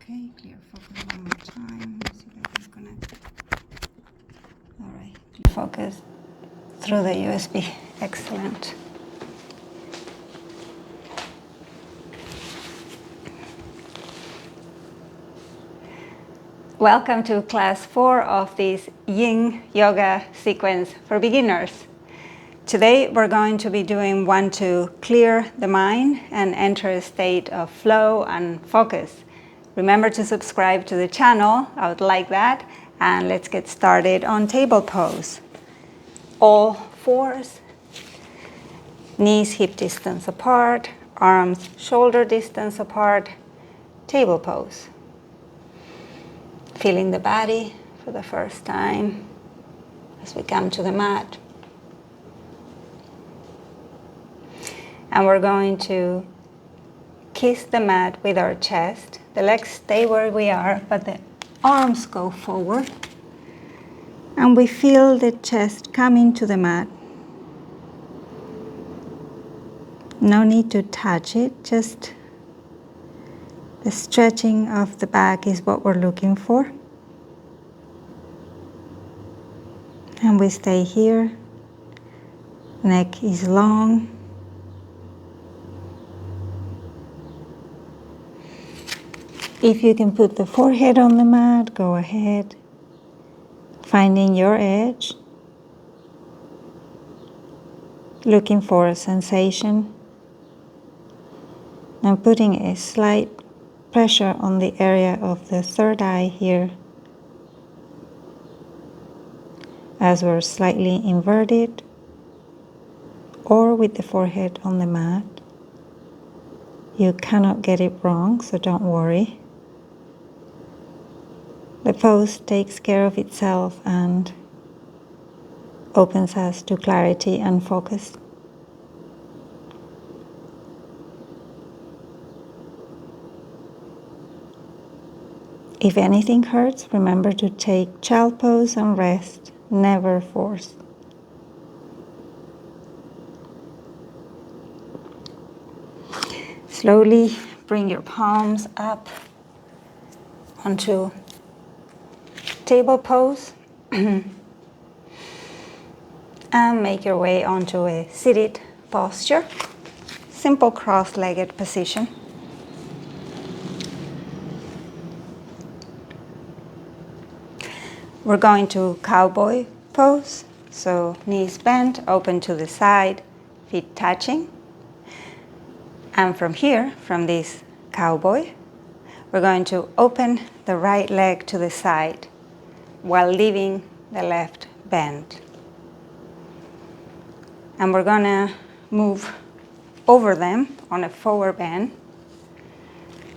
Okay, clear focus one more time. Let's see if I can connect. All right, focus through the USB. Excellent. Welcome to class 4 of this YIN yoga sequence for beginners. Today we're going to be doing one to clear the mind and enter a state of flow and focus. Remember to subscribe to the channel, I would like that. And let's get started on table pose. All fours, knees hip distance apart, arms shoulder distance apart, table pose. Feeling the body for the first time as we come to the mat. And we're going to kiss the mat with our chest. The legs stay where we are, but the arms go forward. And we feel the chest coming to the mat. No need to touch it, just the stretching of the back is what we're looking for. And we stay here. Neck is long. If you can put the forehead on the mat, go ahead. Finding your edge. Looking for a sensation. And putting a slight pressure on the area of the third eye here. As we're slightly inverted. Or with the forehead on the mat. You cannot get it wrong, so don't worry. The pose takes care of itself and opens us to clarity and focus. If anything hurts, remember to take child pose and rest, never force. Slowly bring your palms up onto table pose and make your way onto a seated posture, simple cross-legged position. We're going to cowboy pose, so knees bent, open to the side, feet touching. And from here, from this cowboy, we're going to open the right leg to the side while leaving the left bent. And we're gonna move over them on a forward bend.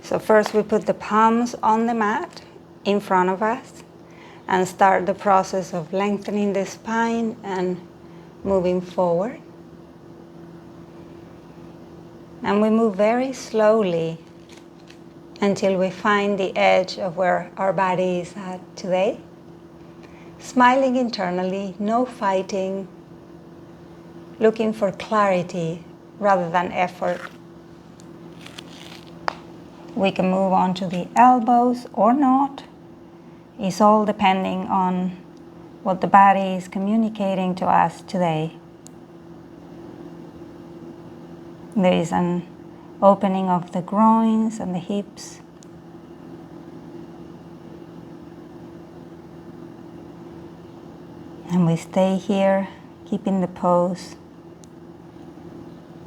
So first we put the palms on the mat in front of us and start the process of lengthening the spine and moving forward. And we move very slowly until we find the edge of where our body is at today. Smiling internally, no fighting, looking for clarity rather than effort. We can move on to the elbows or not. It's all depending on what the body is communicating to us today. There is an opening of the groins and the hips. And we stay here, keeping the pose.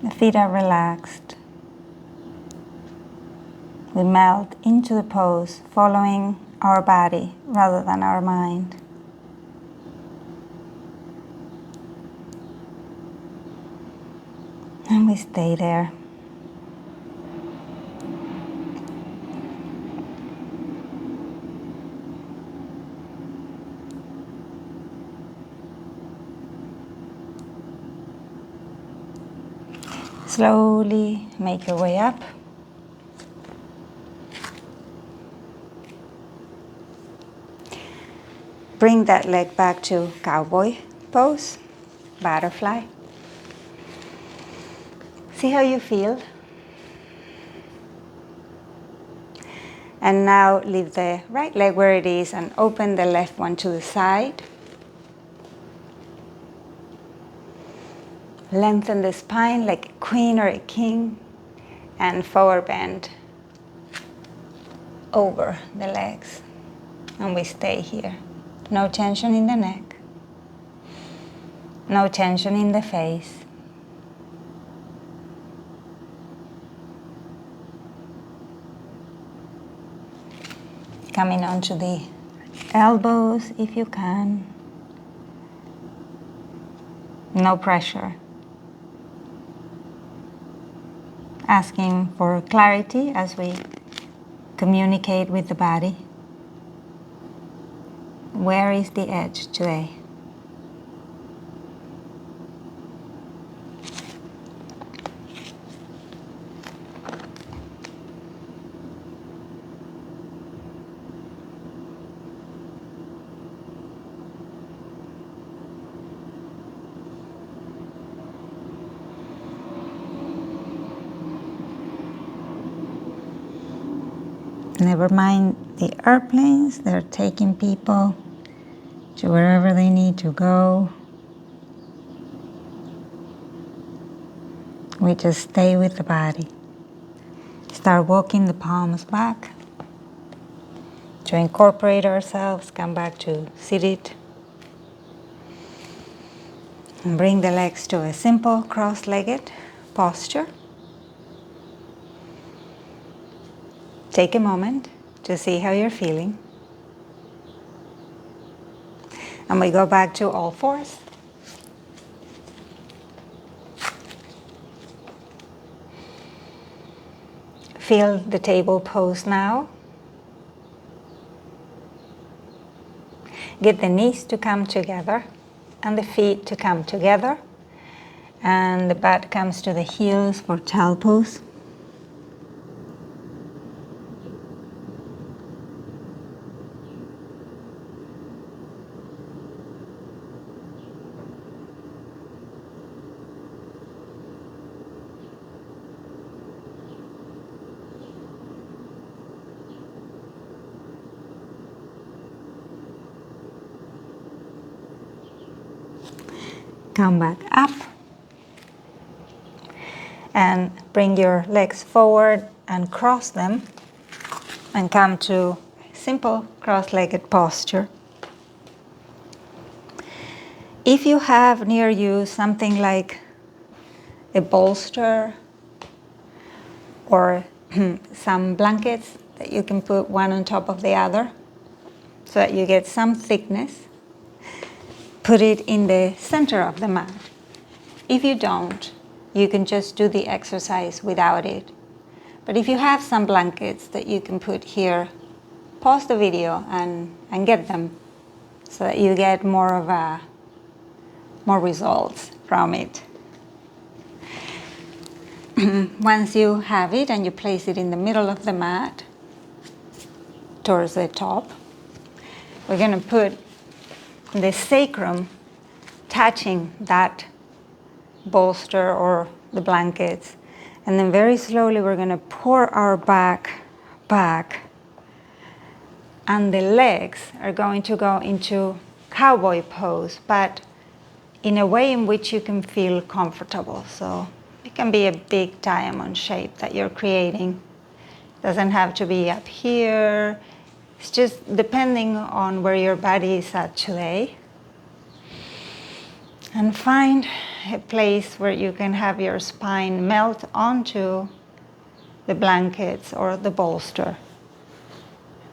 The feet are relaxed. We melt into the pose, following our body rather than our mind. And we stay there. Slowly make your way up. Bring that leg back to cowboy pose, butterfly. See how you feel. And now leave the right leg where it is and open the left one to the side. Lengthen the spine like a queen or a king, and forward bend over the legs. And we stay here. No tension in the neck. No tension in the face. Coming onto the elbows if you can. No pressure. Asking for clarity as we communicate with the body. Where is the edge today? Never mind the airplanes, they're taking people to wherever they need to go. We just stay with the body. Start walking the palms back. To incorporate ourselves, come back to seated. And bring the legs to a simple cross-legged posture. Take a moment to see how you're feeling. And we go back to all fours. Feel the table pose now. Get the knees to come together and the feet to come together. And the butt comes to the heels for child pose. Come back up and bring your legs forward and cross them and come to simple cross-legged posture. If you have near you something like a bolster or some blankets that you can put one on top of the other so that you get some thickness, put it in the center of the mat. If you don't, you can just do the exercise without it. But if you have some blankets that you can put here, pause the video and get them so that you get more results from it. Once you have it and you place it in the middle of the mat towards the top, we're going to put the sacrum touching that bolster or the blankets, and then very slowly we're going to pour our back, and the legs are going to go into cowboy pose, but in a way in which you can feel comfortable. So it can be a big diamond shape that you're creating. It doesn't have to be up here. It's just depending on where your body is at today. And find a place where you can have your spine melt onto the blankets or the bolster.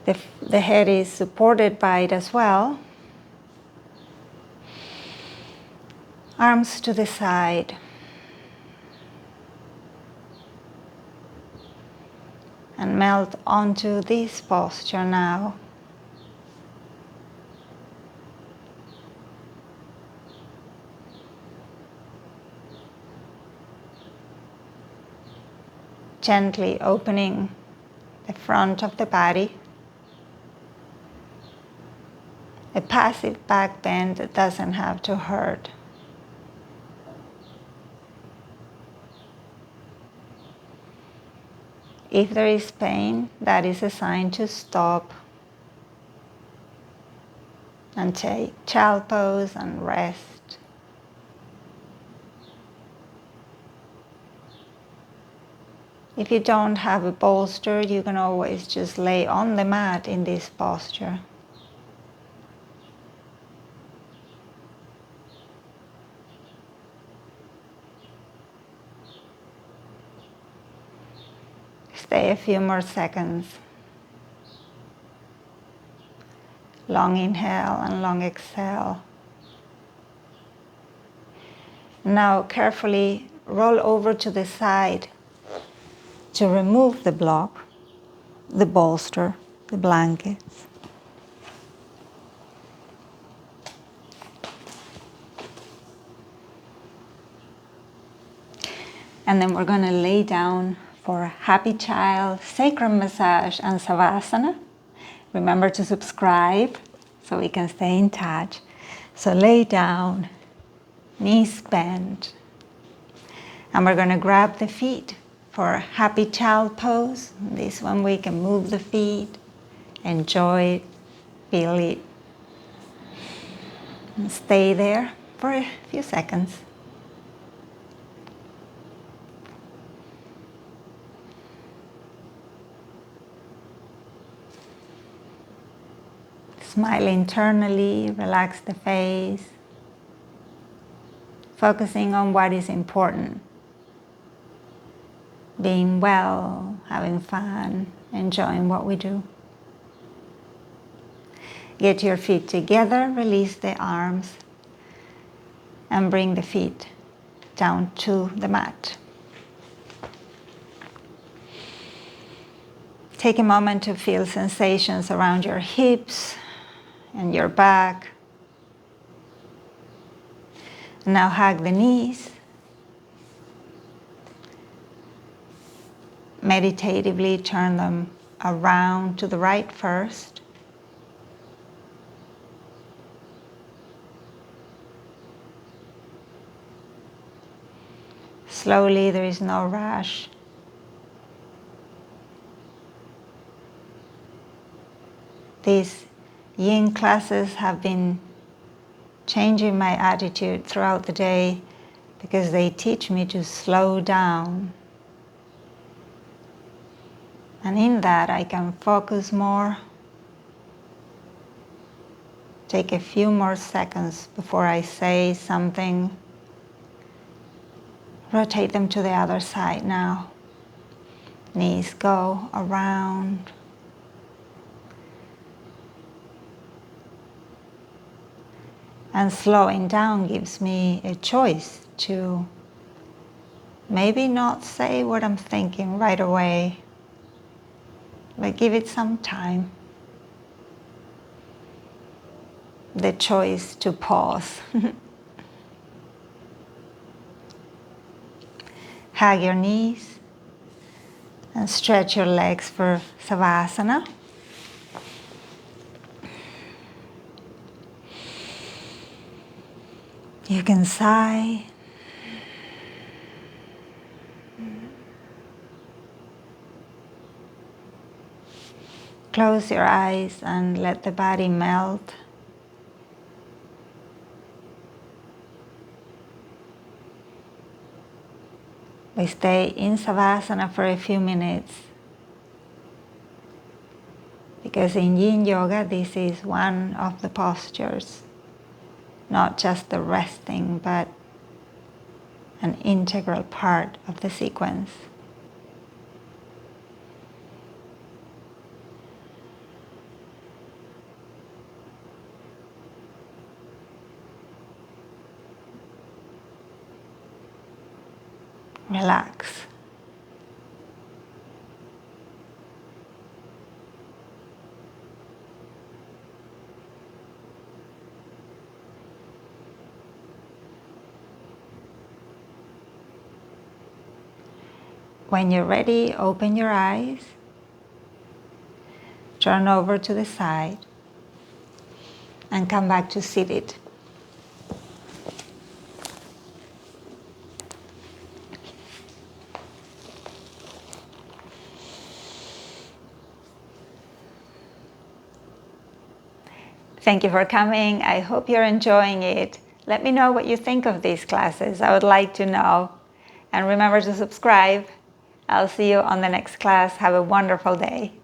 The head is supported by it as well. Arms to the side. And melt onto this posture now. Gently opening the front of the body. A passive back bend that doesn't have to hurt. If there is pain, that is a sign to stop and take child pose and rest. If you don't have a bolster, you can always just lay on the mat in this posture. Stay a few more seconds. Long inhale and long exhale. Now carefully roll over to the side to remove the block, the bolster, the blankets. And then we're going to lay down for Happy Child, Sacrum Massage and Savasana. Remember to subscribe so we can stay in touch. So lay down, knees bent. And we're going to grab the feet for Happy Child Pose. This one we can move the feet, enjoy it, feel it. And stay there for a few seconds. Smile internally, relax the face, focusing on what is important. Being well, having fun, enjoying what we do. Get your feet together, release the arms, and bring the feet down to the mat. Take a moment to feel sensations around your hips and your back. Now hug the knees. Meditatively turn them around to the right first. Slowly, there is no rush. These YIN classes have been changing my attitude throughout the day because they teach me to slow down. And in that I can focus more. Take a few more seconds before I say something. Rotate them to the other side now. Knees go around. And slowing down gives me a choice to maybe not say what I'm thinking right away, but give it some time. The choice to pause. Hug your knees and stretch your legs for Savasana. You can sigh. Close your eyes and let the body melt. We stay in Savasana for a few minutes because in Yin Yoga this is one of the postures. Not just the resting, but an integral part of the sequence. Relax. When you're ready, open your eyes, turn over to the side, and come back to seated. Thank you for coming. I hope you're enjoying it. Let me know what you think of these classes. I would like to know. And remember to subscribe. I'll see you on the next class. Have a wonderful day.